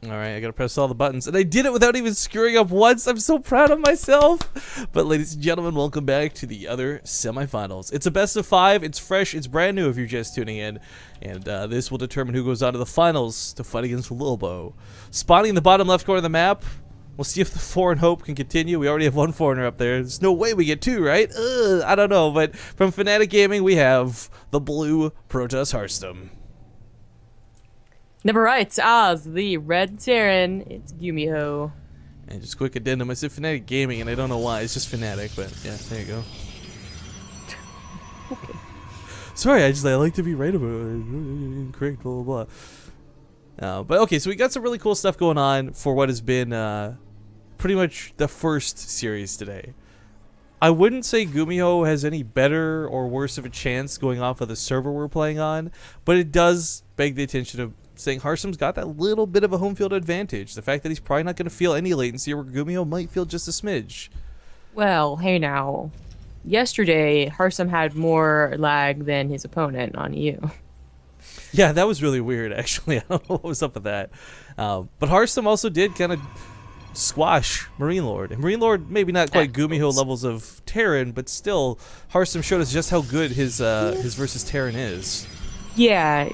All right, I gotta press all the buttons, and I did it without even screwing up once. I'm so proud of myself. But ladies and gentlemen, welcome back to the other semifinals. It's a best of 5. It's fresh. It's brand new if you're just tuning in, and this will determine who goes on to the finals to fight against Lilbo. Spawning in the bottom left corner of the map. We'll see if the foreign hope can continue. We already have one foreigner up there. There's no way we get 2, right? I don't know, but from Fnatic Gaming, we have the blue Protoss Harstem. Never right, Oz, the red Terran, it's Gumiho. And just quick addendum, I said Fnatic Gaming, and I don't know why, it's just Fnatic, but yeah, there you go. Okay. Sorry, I like to be right about it. Incorrect, blah, blah, blah. But okay, so we got some really cool stuff going on for what has been pretty much the first series today. I wouldn't say Gumiho has any better or worse of a chance going off of the server we're playing on, but it does beg the attention of saying Harstem's got that little bit of a home field advantage. The fact that he's probably not going to feel any latency where Gumiho might feel just a smidge. Well, hey now. Yesterday, Harstem had more lag than his opponent on you. Yeah, that was really weird, actually. I don't know what was up with that. But Harstem also did kind of squash Marine Lord. And Marine Lord, maybe not quite Gumiho levels of Terran, but still, Harstem showed us just how good his versus Terran is. Yeah.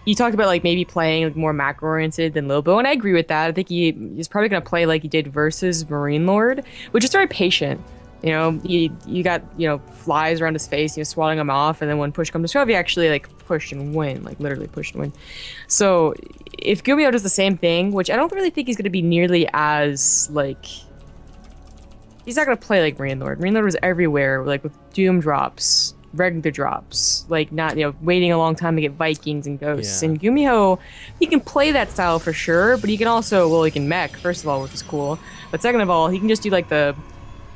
You talked about like maybe playing like more macro oriented than Lilbo, and I agree with that. I think he's probably gonna play like he did versus Marine Lord, which is very patient. You know, you got flies around his face, swatting him off, and then when push comes to shove, he actually like pushed and win, like literally pushed and win. So if Gumiho does the same thing, which I don't really think he's gonna be nearly as like, he's not gonna play like Marine Lord. Marine Lord was everywhere, like with Doom drops, regular drops, like not waiting a long time to get Vikings and Ghosts. And Gumiho, he can play that style for sure, but he can also, he can mech first of all, which is cool, but second of all, he can just do like the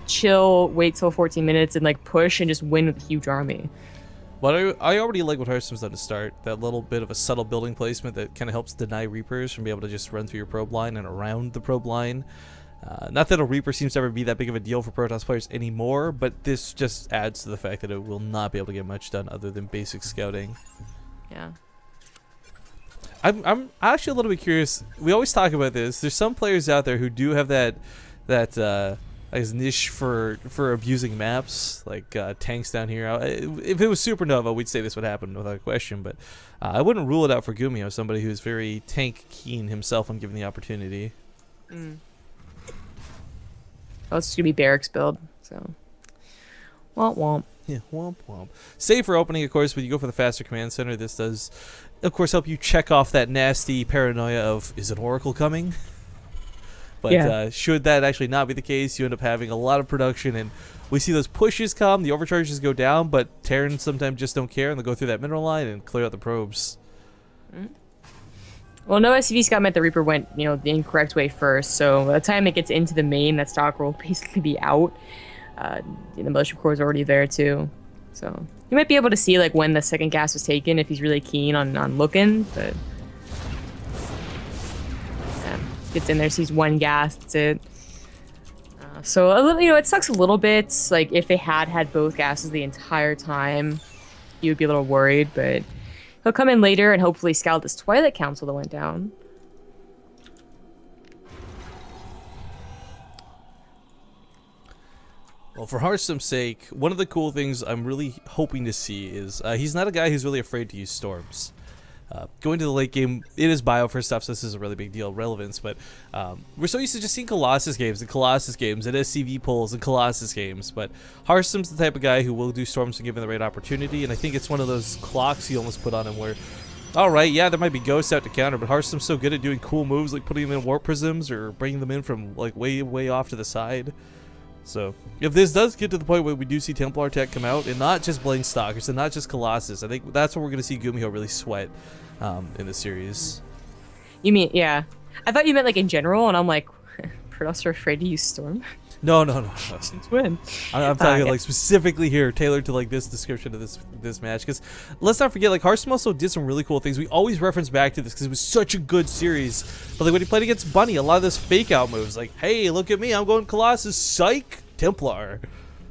chill, wait till 14 minutes and like push and just win with a huge army. Well, I already like what Harstem's done to start. That little bit of a subtle building placement that kind of helps deny Reapers from being able to just run through your probe line and around the probe line. Not that a Reaper seems to ever be that big of a deal for Protoss players anymore, but this just adds to the fact that it will not be able to get much done other than basic scouting. Yeah. I'm actually a little bit curious. We always talk about this. There's some players out there who do have that niche for abusing maps, like tanks down here. If it was Supernova, we'd say this would happen without a question, but I wouldn't rule it out for Gumiho, somebody who's very tank keen himself when given the opportunity. Oh, it's gonna be Barracks build, so womp womp. Yeah, womp womp. Save for opening, of course, when you go for the faster command center. This does, of course, help you check off that nasty paranoia of, is an Oracle coming? But should that actually not be the case, you end up having a lot of production, and we see those pushes come, the overcharges go down, but Terrans sometimes just don't care, and they'll go through that mineral line and clear out the probes. Well, no SCV scout meant the Reaper went, the incorrect way first, so by the time it gets into the main, that stock will basically be out. The militia core is already there too, so you might be able to see like when the second gas was taken if he's really keen on looking, but gets in there, sees one gas, that's it. So a little, it sucks a little bit. Like if they had both gases the entire time, you would be a little worried, but he'll come in later and hopefully scout this Twilight Council that went down. Well, for Harstem's sake, one of the cool things I'm really hoping to see is he's not a guy who's really afraid to use storms. Going to the late game, it is bio for stuff, so this is a really big deal, relevance, but we're so used to just seeing Colossus games and SCV pulls and Colossus games, but Harstem's the type of guy who will do storms when given the right opportunity, and I think it's one of those clocks you almost put on him where, alright, yeah, there might be ghosts out to counter, but Harstem's so good at doing cool moves like putting them in warp prisms or bringing them in from like way off to the side. So, if this does get to the point where we do see Templar tech come out, and not just Blade Stalkers, and not just Colossus, I think that's where we're going to see Gumiho really sweat in the series. You mean, yeah. I thought you meant like in general, and I'm like, Protoss are afraid to use Storm? No. Since when? I'm talking like specifically here, tailored to like this description of this match, because let's not forget, like Harstem also did some really cool things. We always reference back to this because it was such a good series. But like when he played against Bunny, a lot of this fake out moves, like, hey, look at me, I'm going Colossus, psych, Templar.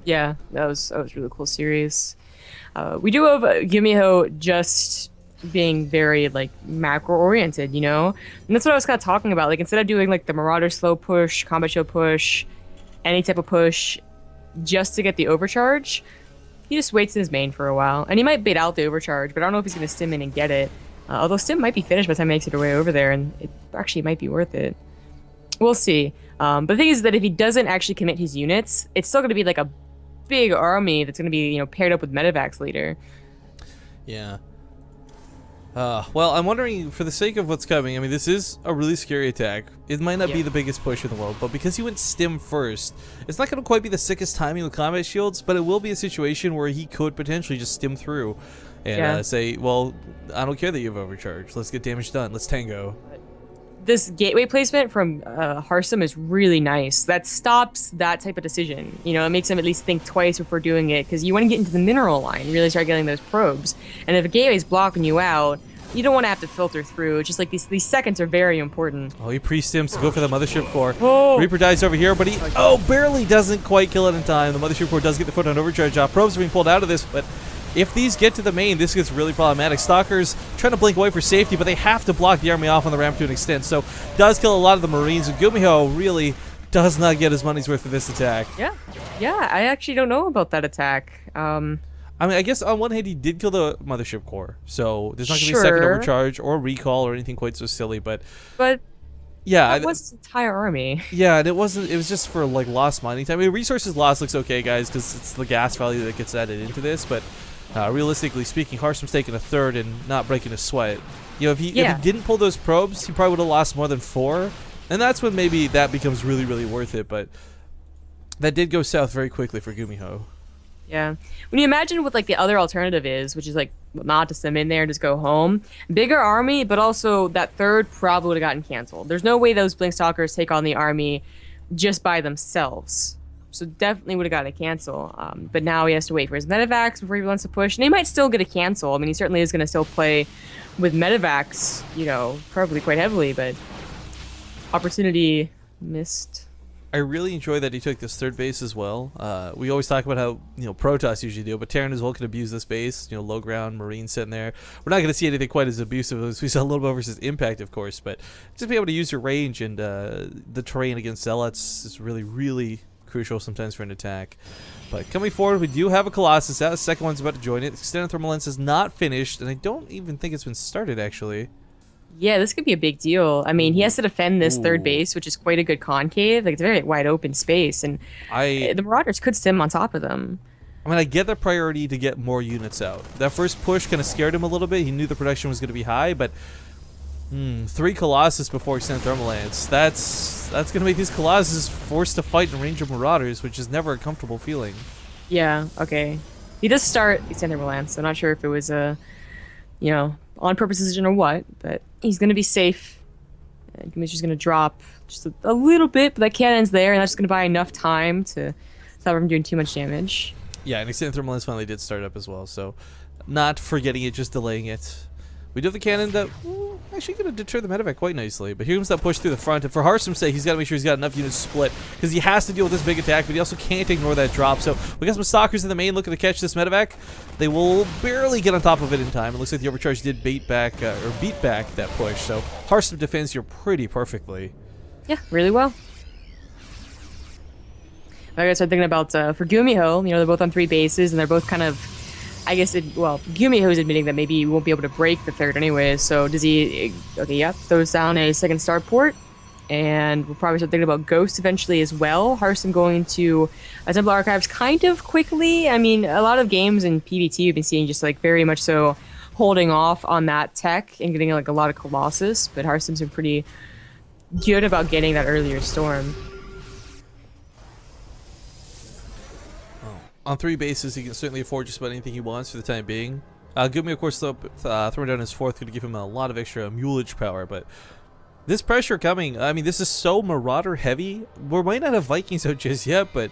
Yeah, that was a really cool series. We do have Gumiho just being very like macro oriented, you know? And that's what I was kind of talking about. Like instead of doing like the Marauder slow push, combat show push, any type of push just to get the overcharge, he just waits in his main for a while. And he might bait out the overcharge, but I don't know if he's going to stim in and get it. Although stim might be finished by the time he makes it way over there, and it actually might be worth it. We'll see. But the thing is that if he doesn't actually commit his units, it's still going to be like a big army that's going to be, you know, paired up with medevacs later. Yeah. Well, I'm wondering, for the sake of what's coming, I mean, this is a really scary attack. It might not be the biggest push in the world, but because he went stim first, it's not going to quite be the sickest timing with combat shields, but it will be a situation where he could potentially just stim through and say, well, I don't care that you have overcharge. Let's get damage done. Let's tango. This gateway placement from Harstem is really nice. That stops that type of decision. You know, it makes him at least think twice before doing it, because you want to get into the mineral line, really start getting those probes. And if a gateway's blocking you out, you don't want to have to filter through. It's just like these seconds are very important. Oh, he pre-stims to go for the Mothership Core. Oh. Reaper dies over here, but he, barely doesn't quite kill it in time. The Mothership Core does get the foot on overcharge off. Probes are being pulled out of this, but if these get to the main, this gets really problematic. Stalkers trying to blink away for safety, but they have to block the army off on the ramp to an extent. So does kill a lot of the Marines, and Gumiho really does not get his money's worth of this attack. Yeah, I actually don't know about that attack. I mean, I guess on one hand, he did kill the Mothership Core, so there's not going to be a second overcharge or recall or anything quite so silly, but yeah, that was his entire army. Yeah, and it was just for like lost mining time. I mean, resources lost looks okay, guys, because it's the gas value that gets added into this, but realistically speaking, Harstem's taking a third and not breaking a sweat. You know, if he didn't pull those probes, he probably would have lost more than 4, and that's when maybe that becomes really, really worth it, but that did go south very quickly for Gumiho. Yeah. When you imagine what like the other alternative is, which is like not to stim in there and just go home, bigger army, but also that third probably would have gotten canceled. There's no way those Blink Stalkers take on the army just by themselves. So definitely would have gotten a cancel. But now he has to wait for his medevacs before he wants to push. And he might still get a cancel. I mean, he certainly is going to still play with medevacs, you know, probably quite heavily, but opportunity missed. I really enjoy that he took this third base as well. We always talk about how, you know, Protoss usually do, but Terran as well can abuse this base. You know, low ground, Marine sitting there. We're not going to see anything quite as abusive as we saw Lobo versus Impact, of course, but just be able to use your range and the terrain against Zealots is really, really crucial sometimes for an attack. But coming forward, we do have a Colossus out. The second one's about to join it. The extended thermal lens is not finished, and I don't even think it's been started, actually. Yeah, this could be a big deal. I mean, he has to defend this third base, which is quite a good concave. Like, it's a very wide open space, and the Marauders could stim on top of them. I mean, I get the priority to get more units out. That first push kind of scared him a little bit. He knew the production was going to be high, but 3 Colossus before extended thermal lance. That's going to make these Colossus forced to fight in range of Marauders, which is never a comfortable feeling. Yeah, okay. He does start extended thermal lance, so I'm not sure if it was a, you know, on purpose decision or what, but he's going to be safe. And Gumiho's going to drop just a little bit, but that cannon's there, and that's just going to buy enough time to stop him from doing too much damage. Yeah, and extended thermal lens finally did start up as well, so not forgetting it, just delaying it. We do have the cannon that actually going to deter the medevac quite nicely, but here comes that push through the front, and for Harstem's sake, he's got to make sure he's got enough units split, because he has to deal with this big attack, but he also can't ignore that drop. So we got some Stalkers in the main looking to catch this medevac. They will barely get on top of it in time. It looks like the overcharge did beat back that push, so Harstem defends here pretty perfectly. Yeah, really well. Like I started thinking about for Gumiho, you know, they're both on 3 bases, and they're both kind of, I guess, Gumiho is admitting that maybe he won't be able to break the third anyway, so does he, okay, yep, throws down a second starport, and we'll probably start thinking about Ghost eventually as well. Harstem going to Temple Archives kind of quickly. I mean, a lot of games in PvT you've been seeing just like very much so holding off on that tech and getting like a lot of Colossus, but Harstem's been pretty good about getting that earlier storm. On 3 bases, he can certainly afford just about anything he wants for the time being. Gumiho, of course, throwing down his 4th could give him a lot of extra mulage power, but this pressure coming, I mean, this is so Marauder heavy. We might not have Vikings out just yet, but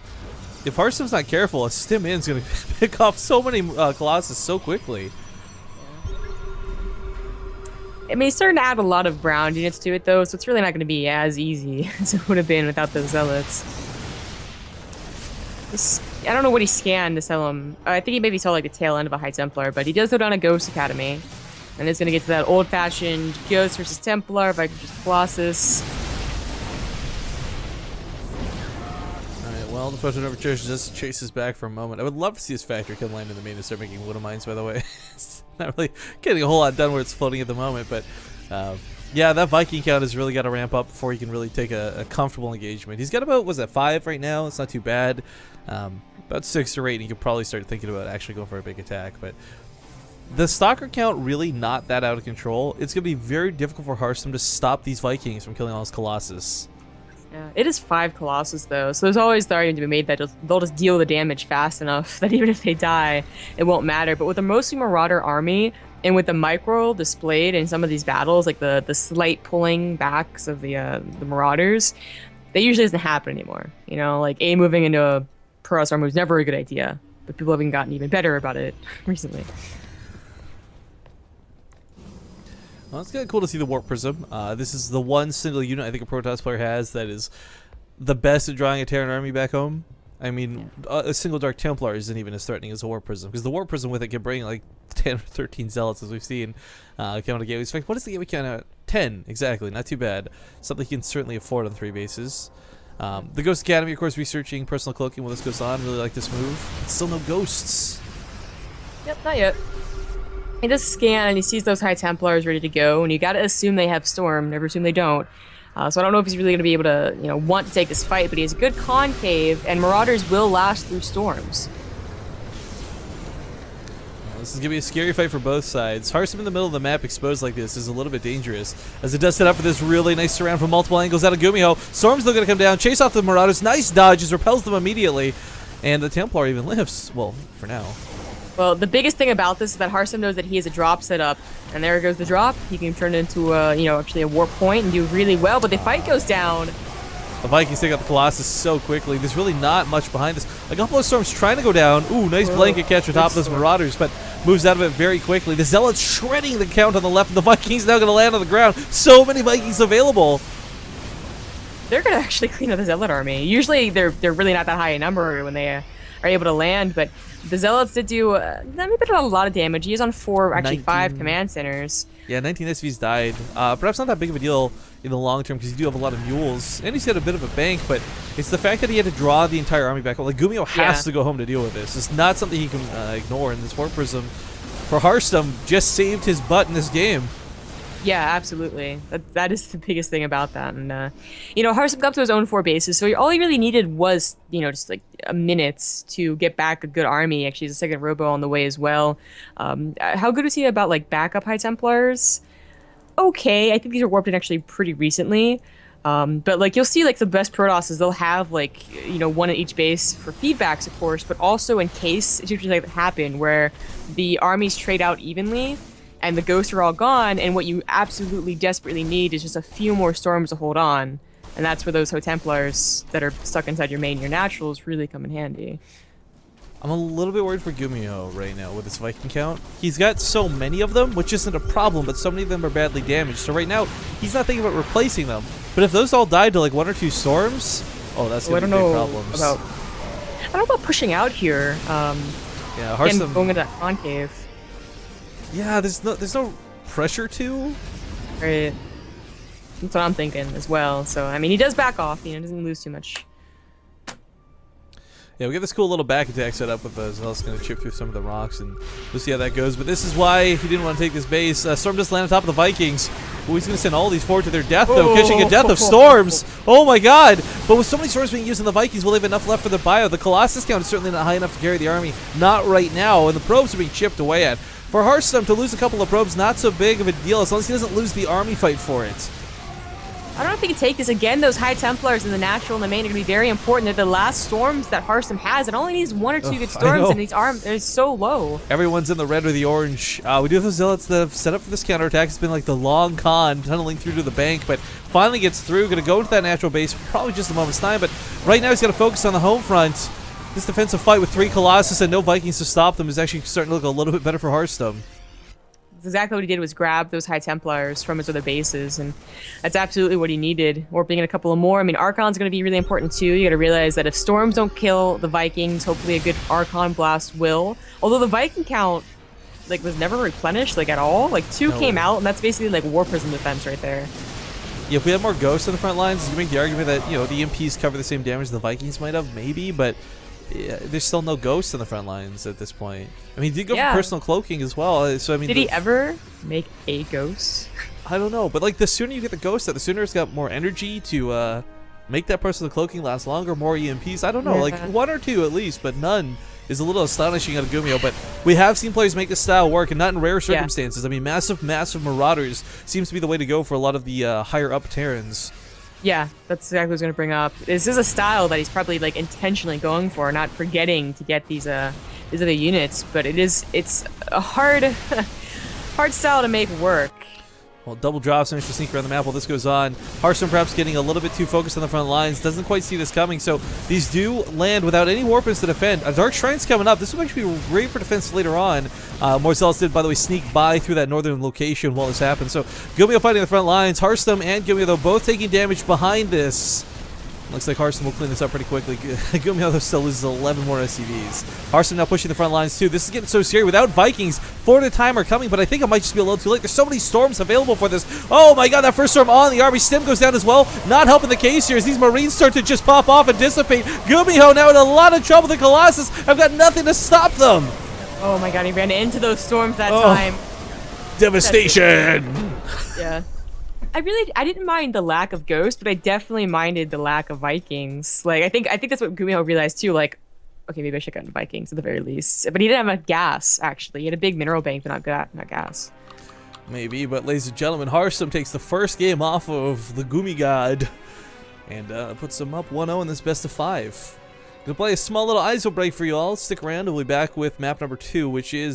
if Harstem's not careful, a stim in is going to pick off so many Colossus so quickly. I mean, he's starting to add a lot of ground units to it, though, so it's really not going to be as easy as it would have been without those Zealots. I don't know what he scanned to sell him. I think he maybe saw like the tail end of a High Templar, but he does go down a Ghost Academy. And it's going to get to that old-fashioned Ghost versus Templar, Viking versus Colossus. Alright, well, the Photon Overcharge just chases back for a moment. I would love to see his factory come land in the main and start making Widow Mines, by the way. It's not really getting a whole lot done where it's floating at the moment, but yeah, that Viking count has really got to ramp up before he can really take a comfortable engagement. He's got about, was that 5 right now? It's not too bad. About 6 or 8, and he could probably start thinking about actually going for a big attack, but the Stalker count really not that out of control. It's going to be very difficult for Harstem to stop these Vikings from killing all his Colossus. Yeah, it is 5 Colossus though, so there's always the argument to be made that they'll just deal the damage fast enough that even if they die, it won't matter. But with a mostly Marauder army, and with the micro displayed in some of these battles, like the slight pulling backs of the Marauders, that usually doesn't happen anymore. You know, like A moving into a Pro armor was never a good idea, but people have gotten even better about it recently. Well, it's kind of cool to see the Warp Prism. This is the one single unit I think a Protoss player has that is the best at drawing a Terran army back home. I mean, a single Dark Templar isn't even as threatening as a Warp Prism, because the Warp Prism with it can bring like 10 or 13 Zealots, as we've seen. Count a gateway. In fact, what is the gateway count at? 10, exactly. Not too bad. Something he can certainly afford on 3 bases. The Ghost Academy, of course, researching personal cloaking while this goes on. Really like this move. But still no ghosts. Yep, not yet. He does scan and he sees those High Templars ready to go, and you gotta assume they have Storm, never assume they don't. So I don't know if he's really gonna be able to, you know, want to take this fight, but he has a good concave, and Marauders will last through storms. Well, this is gonna be a scary fight for both sides. Harstem in the middle of the map exposed like this is a little bit dangerous, as it does set up for this really nice surround from multiple angles out of Gumiho. Storm's still gonna come down, chase off the Marauders. Nice dodges, repels them immediately, and the Templar even lives. Well, for now. Well, the biggest thing about this is that Harstem knows that he has a drop set up, and there goes the drop. He can turn it into a, you know, actually a warp point and do really well, but the fight goes down. The Vikings take out the Colossus so quickly. There's really not much behind this. A couple of Storms trying to go down. Ooh, nice blanket catch on top of those Marauders, but moves out of it very quickly. The Zealots shredding the count on the left, and the Vikings now going to land on the ground. So many Vikings available. They're going to actually clean up the Zealot army. Usually they're really not that high a number when they are able to land, but the Zealots did do a lot of damage. He is on 4, actually 5 command centers. Yeah, 19 SVs died. Perhaps not that big of a deal in the long term, because you do have a lot of mules, and he's got a bit of a bank, but it's the fact that he had to draw the entire army back. Like, Gumiho has to go home to deal with this. It's not something he can ignore, and this Warp Prism for Harstem just saved his butt in this game. Yeah, absolutely. That is the biggest thing about that. And, you know, Harstem got up to his own 4 bases, so all he really needed was, you know, just like a minute to get back a good army. Actually, he's a second Robo on the way as well. How good was he about, like, backup High Templars? Okay, I think these are warped in actually pretty recently. But, like, you'll see, like, the best Protosses, they'll have, like, you know, 1 at each base for feedbacks, of course, but also in case situations like that happen where the armies trade out evenly, and the ghosts are all gone, and what you absolutely desperately need is just a few more storms to hold on. And that's where those High Templars that are stuck inside your main, your naturals, really come in handy. I'm a little bit worried for Gumiho right now with his Viking count. He's got so many of them, which isn't a problem, but so many of them are badly damaged. So right now, he's not thinking about replacing them. But if those all died to like 1 or 2 storms, oh, that's gonna be big problems. I don't know about pushing out here. Yeah, Harstem going into that concave. Yeah, there's no pressure to. Right. That's what I'm thinking as well. So I mean, he does back off. You know, doesn't lose too much. Yeah, we got this cool little back attack set up with Zealot's going to chip through some of the rocks, and we'll see how that goes. But this is why he didn't want to take this base. Storm just landed on top of the Vikings. Oh, he's going to send all these forward to their death, though, catching a death of Storms. Oh my god! But with so many Storms being used on the Vikings, will they have enough left for the bio? The Colossus count is certainly not high enough to carry the army. Not right now, and the probes are being chipped away at. For Harstem to lose a couple of probes, not so big of a deal, as long as he doesn't lose the army fight for it. I don't know if he can take this. Again, those High Templars in the natural and the main are going to be very important. They're the last storms that Harstem has. It only needs 1 or 2 good storms, and these arms are so low. Everyone's in the red or the orange. We do have those Zealots that have set up for this counterattack. It's been like the long con, tunneling through to the bank, but finally gets through. Going to go into that natural base, probably just a moment's time, but right now he's got to focus on the home front. This defensive fight with 3 Colossus and no Vikings to stop them is actually starting to look a little bit better for Harstem. Exactly what he did was grab those High Templars from his other bases, and that's absolutely what he needed. Warping in a couple of more. I mean, Archon's going to be really important too. You got to realize that if storms don't kill the Vikings, hopefully a good Archon blast will. Although the Viking count like was never replenished like at all. Like 2 No. came out, and that's basically like War Prism defense right there. Yeah, if we had more ghosts on the front lines, you can make the argument that, you know, the EMPs cover the same damage the Vikings might have, maybe, but yeah, there's still no ghosts on the front lines at this point. I mean, he did go for personal cloaking as well, so I mean... Did he ever make a ghost? I don't know, but like the sooner you get the ghost out, the sooner it's got more energy to make that personal cloaking last longer, more EMPs. I don't know, like 1 or 2 at least, but none is a little astonishing out of Gumiho. But we have seen players make this style work, and not in rare circumstances. I mean, massive Marauders seems to be the way to go for a lot of the higher up Terrans. Yeah, that's exactly what I was going to bring up. This is a style that he's probably like intentionally going for, not forgetting to get these other units. But it's a hard style to make work. Well, double drops managed to sneak around the map while this goes on. Harstem perhaps getting a little bit too focused on the front lines. Doesn't quite see this coming, so these do land without any warpins to defend. A Dark Shrine's coming up. This will actually be great for defense later on. Morzelis did, by the way, sneak by through that northern location while this happened. So Gumiho fighting the front lines. Harstem and Gumiho, though, both taking damage behind this. Looks like Harstem will clean this up pretty quickly. Gumiho, though, still loses 11 more SCVs. Harstem now pushing the front lines, too. This is getting so scary. Without Vikings, 4 at a time are coming, but I think it might just be a little too late. There's so many storms available for this. Oh, my God, that first storm on the army. Stim goes down as well. Not helping the case here as these Marines start to just pop off and dissipate. Gumiho now in a lot of trouble. The Colossus have got nothing to stop them. Oh, my God, he ran into those storms that time. Devastation. Yeah. I didn't mind the lack of ghosts, but I definitely minded the lack of Vikings. Like I think that's what Gumiho realized too. Like, okay, maybe I should get Vikings at the very least. But he didn't have a gas actually. He had a big mineral bank, but not gas. Maybe, but ladies and gentlemen, Harstem takes the first game off of the Gumi God and puts them up 1-0 in this best of 5. Gonna play a small little EIZO break for you all. Stick around. We'll be back with map number 2, which is